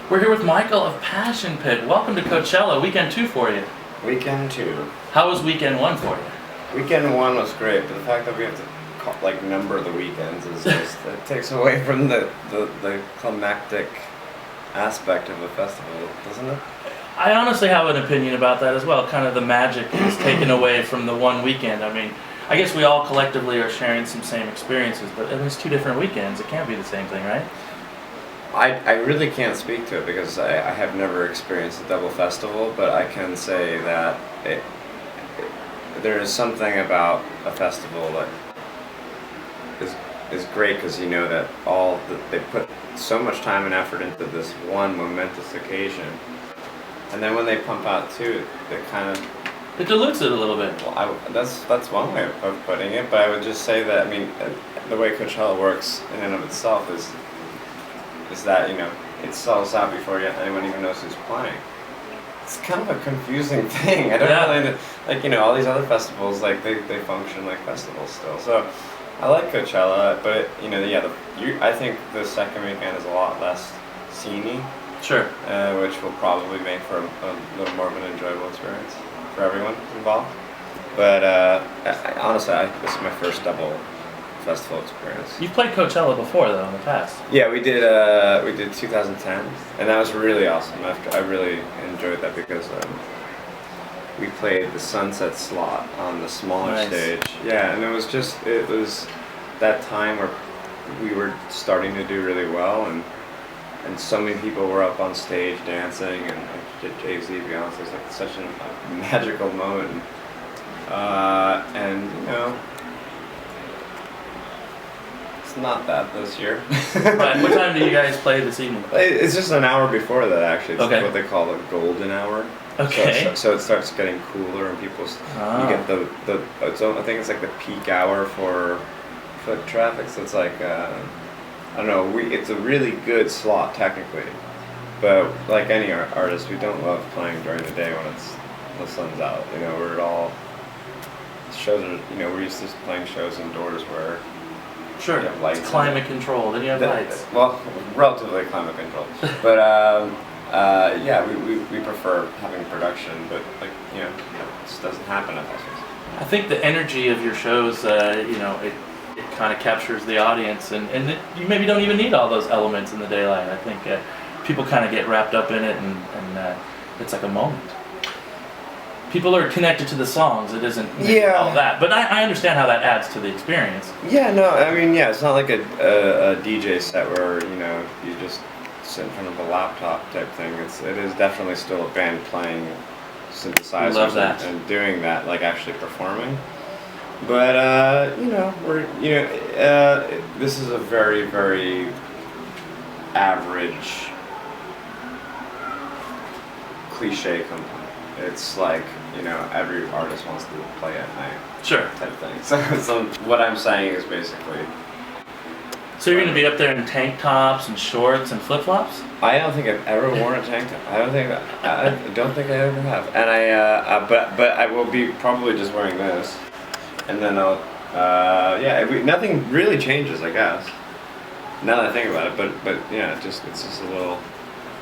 We're here with Michael of Passion Pit. Welcome to Coachella, weekend 2 for you. Weekend 2. How was weekend 1 for you? Weekend 1 was great, but the fact that we have to number the weekends is just, it takes away from the climactic aspect of the festival, doesn't it? I honestly have an opinion about that as well. Kind of the magic is taken away from the one weekend. I mean, I guess we all collectively are sharing some same experiences, but it's 2 different weekends. It can't be the same thing, right? I really can't speak to it because I have never experienced a double festival, but I can say that there is something about a festival that is great because you know that they put so much time and effort into this one momentous occasion, and then when they pump out 2, they kind of it dilutes it a little bit. Well, that's one way of putting it, but I would just say that the way Coachella works in and of itself is that it sells out before anyone even knows who's playing. It's kind of a confusing thing. I don't really all these other festivals they function like festivals still. So I like Coachella, but I think the second weekend is a lot less sceney. Sure. Which will probably make for a little more of an enjoyable experience for everyone involved. But honestly, this is my first double festival experience. You've played Coachella before, though, in the past. Yeah, we did 2010, and that was really awesome. I really enjoyed that because we played the sunset slot on the smaller stage. Yeah, and it was that time where we were starting to do really well, and so many people were up on stage dancing, and Jay-Z, Beyonce, it's like such a magical moment. It's not that this year. Right. What time do you guys play this evening? It's just an hour before that, actually. It's okay. What they call the golden hour. Okay. So it starts getting cooler, and you get I think it's like the peak hour for foot traffic. So it's like I don't know. It's a really good slot technically, but like any artist, we don't love playing during the day when the sun's out. We're all shows are. We're used to playing shows indoors where. Sure, it's climate controlled, and you have lights. Well, relatively climate controlled. But we prefer having production, but it just doesn't happen at festivals. I think the energy of your shows, it kind of captures the audience, and you maybe don't even need all those elements in the daylight. I think people kind of get wrapped up in it, and it's like a moment. People are connected to the songs. It isn't all that, but I understand how that adds to the experience. Yeah, no, it's not like a DJ set where you just sit in front of a laptop type thing. It is definitely still a band playing synthesizers and doing that, like actually performing. But this is a very, very average cliche company. It's like, every artist wants to play at night. Sure. Type thing. So what I'm saying is basically... So you're going to be up there in tank tops and shorts and flip-flops? I don't think I've ever worn a tank top. I don't think I ever have. And but I will be probably just wearing this. And then nothing really changes, I guess. Now that I think about it, but it's just a little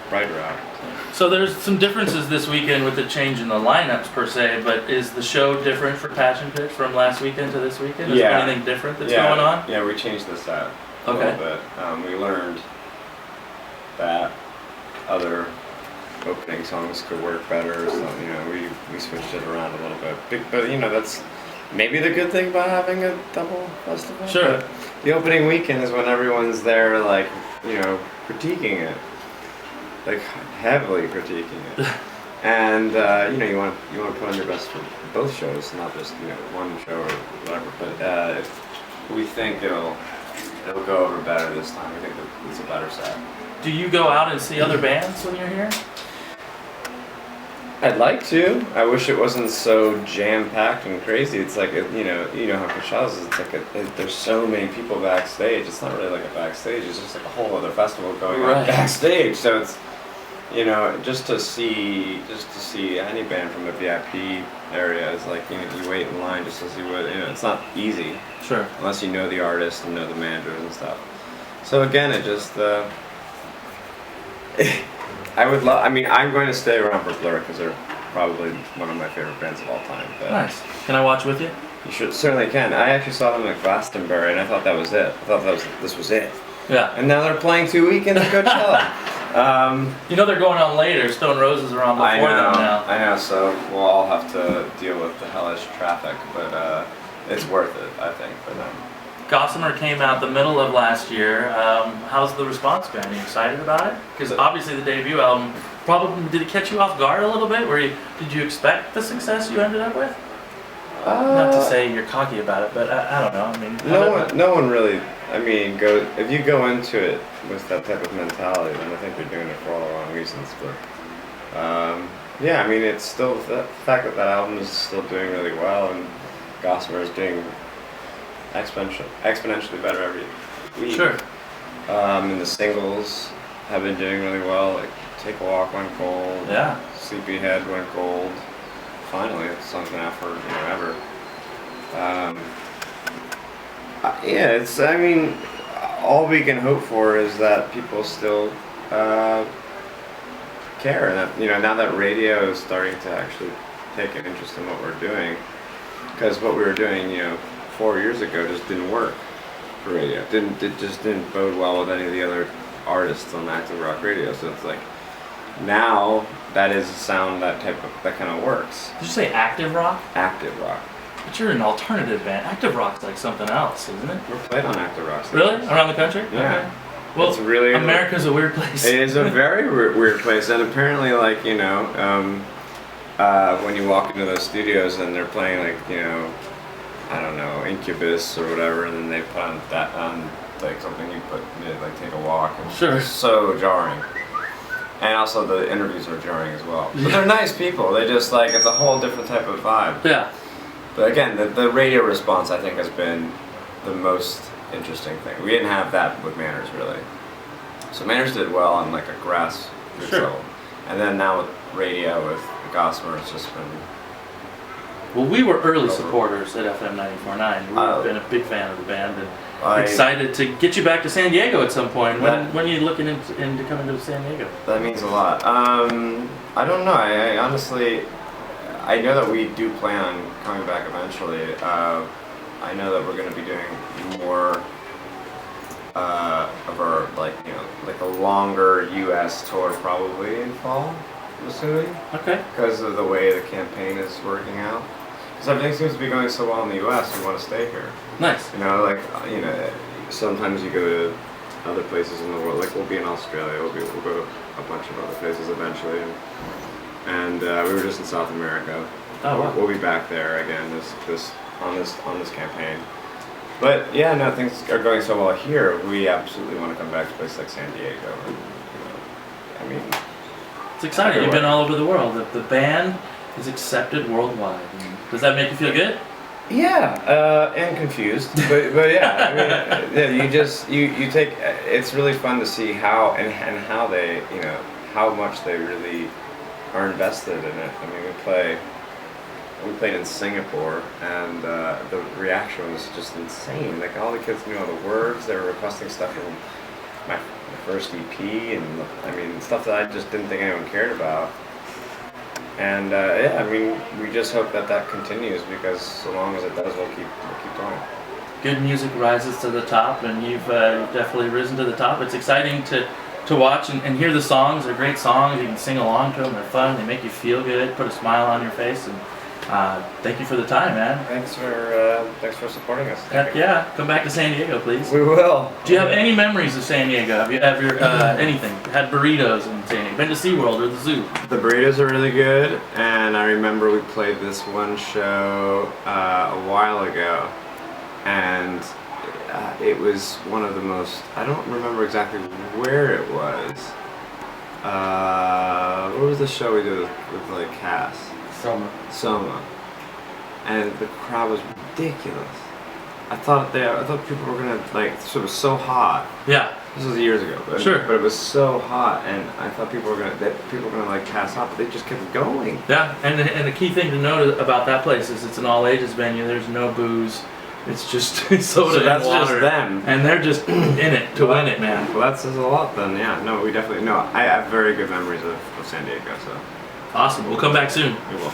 brighter out. So there's some differences this weekend with the change in the lineups per se, but is the show different for Passion Pit from last weekend to this weekend? Is there anything different that's going on? Yeah, we changed the set a little bit. We learned that other opening songs could work better, so we switched it around a little bit. But that's maybe the good thing about having a double festival. Sure. But the opening weekend is when everyone's there, critiquing it. Heavily critiquing it, and you want to put on your best for both shows, not just one show or whatever. But if we think it'll go over better this time. We think that it's a better set. Do you go out and see other bands when you're here? I'd like to. I wish it wasn't so jam-packed and crazy. It's like how Coachella is. It's like there's so many people backstage. It's not really like a backstage. It's just like a whole other festival going on backstage. So it's just to see any band from the VIP area is like you wait in line just to see what it's not easy. Sure. Unless you know the artist and know the managers and stuff. So again, it just I would love. I mean, I'm going to stay around for Blur because they're probably one of my favorite bands of all time. But Nice. Can I watch with you? you should certainly can. I actually saw them at Glastonbury, and I thought that was it. I thought this was it. Yeah. And now they're playing 2 weekends at Coachella. You know they're going on later. Stone Roses are on before I know. them now. I know. So we'll all have to deal with the hellish traffic, but it's worth it, I think, for them. Gossamer came out the middle of last year. How's the response been? Are you excited about it? Because obviously the debut album probably did it catch you off guard a little bit? Did you expect the success you ended up with? Not to say you're cocky about it, but I don't know. I mean, no one really. I mean, if you go into it with that type of mentality, then I think you're doing it for all the wrong reasons. But yeah, I mean, it's still the fact that album is still doing really well, and Gossamer is doing exponentially better every week. Sure. And the singles have been doing really well. Like Take a Walk went gold. Yeah. Sleepyhead went gold. Finally, it's something after ever. Yeah, it's. I mean, all we can hope for is that people still care, and that now that radio is starting to actually take an interest in what we're doing, because what we were doing 4 years ago just didn't work for radio. It just didn't bode well with any of the other artists on active rock radio. So it's like now that is a sound that kind of works. Did you say active rock? Active rock. But you're an alternative band. Active rock's like something else, isn't it? We're played on active rock. Really? Around the country? Yeah. Okay. Well, it's really America's a weird place. It is a very weird place, and apparently, like when you walk into those studios and they're playing I don't know, Incubus or whatever, and then they put on like something you put like Take a Walk, and Sure. It's so jarring. And also the interviews are jarring as well. But they're nice people. They just it's a whole different type of vibe. Yeah. But again, the radio response I think has been the most interesting thing. We didn't have that with Manners really. So Manners did well on like a grassroots level, and then now with radio with Gossamer, it's just been. Well, we were early supporters at FM 94.9. We've been a big fan of the band and excited to get you back to San Diego at some point. When are you looking into coming to San Diego? That means a lot. I don't know. I honestly, I know that we do plan on coming back eventually. I know that we're going to be doing more of our like a longer U.S. tour probably in fall, I'm assuming. Okay. Because of the way the campaign is working out. Because everything seems to be going so well in the U.S. We want to stay here. Nice. Sometimes you go to other places in the world. Like we'll be in Australia. We'll go to a bunch of other places eventually. And we were just in South America. Oh wow. We'll be back there again on this campaign. But yeah, no, things are going so well here. We absolutely want to come back to places like San Diego. I mean, it's exciting. You've been all over the world. The band is accepted worldwide. Does that make you feel good? Yeah, and confused, but yeah, I mean, you take. It's really fun to see how and how they how much they really are invested in it. I mean, we played in Singapore, and the reaction was just insane. Like all the kids knew all the words. They were requesting stuff from my first EP, and I mean stuff that I just didn't think anyone cared about. And yeah, I mean, we just hope that continues, because so long as it does, we'll keep going. Good music rises to the top, and you've definitely risen to the top. It's exciting to watch and hear the songs. They're great songs. You can sing along to them. They're fun. They make you feel good, put a smile on your face. And thank you for the time, man. Thanks for supporting us. Heck yeah. Come back to San Diego, please. We will. Do you have any memories of San Diego? Have you ever anything? Had burritos in San Diego? Been to SeaWorld or the zoo? The burritos are really good, and I remember we played this one show a while ago, and it was one of the most. I don't remember exactly where it was. What was the show we did with like Cass? Soma. And the crowd was ridiculous. I thought people were gonna so it was so hot. Yeah. This was years ago, but it was so hot, and I thought people were gonna like pass out, but they just kept going. Yeah, and the key thing to note about that place is it's an all ages venue. There's no booze. It's just soda So that's and water. just them. And they're just in it to win it, man. Well, that says a lot then. Yeah. No, we definitely. No, I have very good memories of San Diego. So Awesome. We'll come back soon. we will.